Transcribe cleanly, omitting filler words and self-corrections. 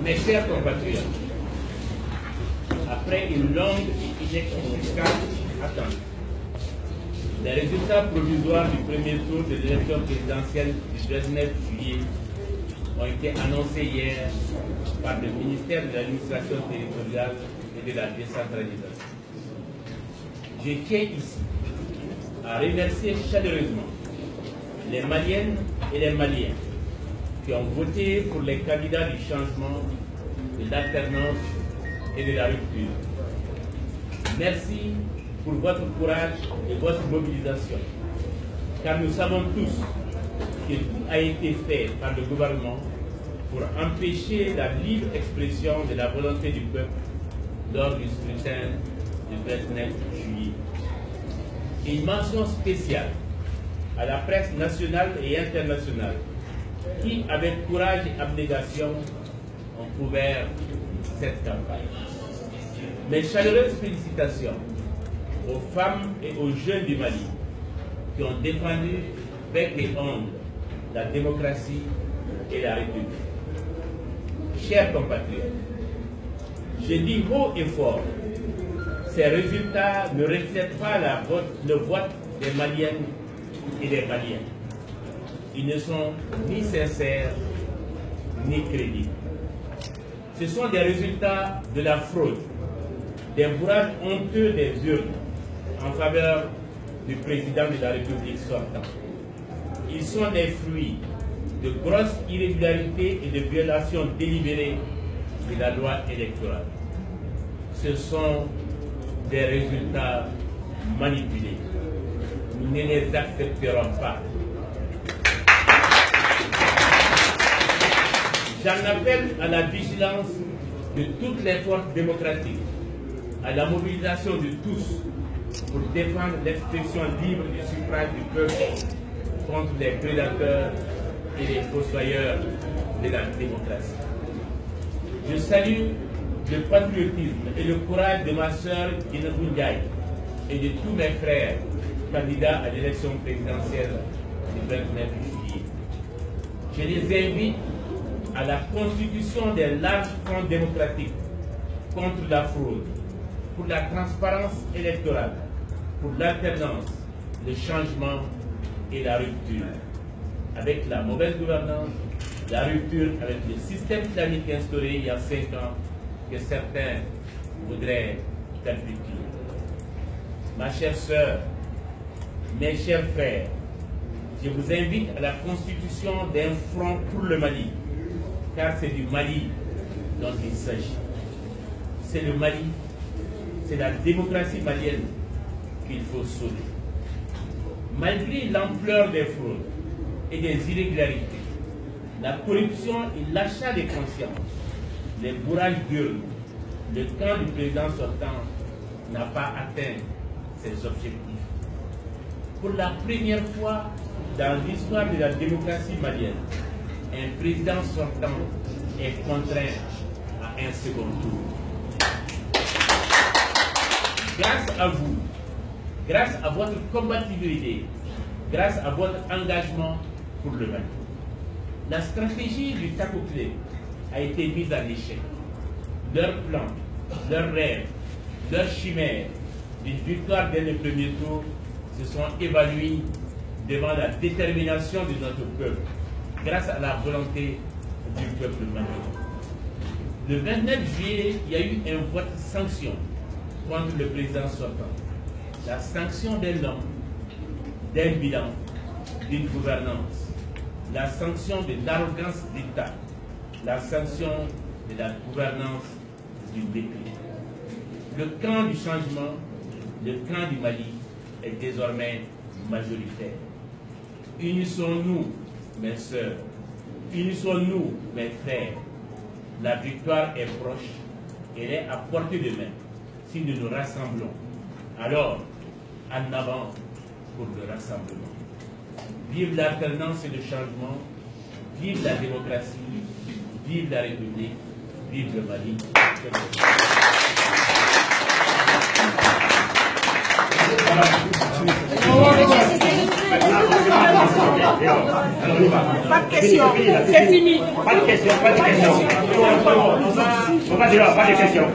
Mes chers compatriotes, après une longue et inexplicable attente, les résultats provisoires du premier tour de l'élection présidentielle du 29 juillet ont été annoncés hier par le ministère de l'Administration territoriale et de la décentralisation. Je tiens ici à remercier chaleureusement les Maliennes et les Maliens qui ont voté pour les candidats du changement, de l'alternance et de la rupture. Merci pour votre courage et votre mobilisation, car nous savons tous que tout a été fait par le gouvernement pour empêcher la libre expression de la volonté du peuple lors du scrutin du 29 juillet. Une mention spéciale à la presse nationale et internationale qui, avec courage et abnégation, ont couvert cette campagne. Mes chaleureuses félicitations aux femmes et aux jeunes du Mali qui ont défendu bec et ongles la démocratie et la République. Chers compatriotes, je dis haut et fort, ces résultats ne reflètent pas le vote des Maliennes et des Maliens. Ils ne sont ni sincères ni crédibles. Ce sont des résultats de la fraude, des bourrages honteux des urnes en faveur du président de la République sortant. Ils sont les fruits de grosses irrégularités et de violations délibérées de la loi électorale. Ce sont des résultats manipulés. Nous ne les accepterons pas. J'en appelle à la vigilance de toutes les forces démocratiques, à la mobilisation de tous pour défendre l'expression libre du suffrage du peuple contre les prédateurs et les fossoyeurs de la démocratie. Je salue le patriotisme et le courage de ma sœur Guinabou Ndiaye et de tous mes frères candidats à l'élection présidentielle du 29 juillet. Je les invite à la constitution des larges fronts démocratiques contre la fraude, pour la transparence électorale, pour l'alternance, le changement et la rupture. Avec la mauvaise gouvernance, la rupture avec le système planique instauré il y a 5 ans que certains voudraient perpétuer. Ma chère sœur, mes chers frères, je vous invite à la constitution d'un front pour le Mali, car c'est du Mali dont il s'agit. C'est le Mali, c'est la démocratie malienne qu'il faut sauver. Malgré l'ampleur des fraudes et des irrégularités, la corruption et l'achat des consciences, les bourrages d'urnes, le camp du président sortant n'a pas atteint ses objectifs. Pour la première fois dans l'histoire de la démocratie malienne, un président sortant est contraint à un second tour. Grâce à vous, grâce à votre combativité, grâce à votre engagement pour le Mali, la stratégie du Takoclé a été mise en échec. Leurs plans, leurs rêves, leurs chimères d'une victoire dès le premier tour se sont évanouis devant la détermination de notre peuple, grâce à la volonté du peuple malien. Le 29 juillet, il y a eu un vote sanction contre le président sortant. La sanction d'un homme, d'un bilan, d'une gouvernance. La sanction de l'arrogance d'État. La sanction de la gouvernance du mépris. Le camp du changement, le camp du Mali, est désormais majoritaire. Unissons-nous, mes sœurs, unissons-nous, mes frères. La victoire est proche, elle est à portée de main si nous nous rassemblons. Alors, en avant pour le rassemblement. Vive l'alternance et le changement, vive la démocratie, vive la République, vive le Mali. Voilà. Alors, on y va. Pas de questions. C'est fini. Pas de questions, pas de questions. On va dire, pas de questions.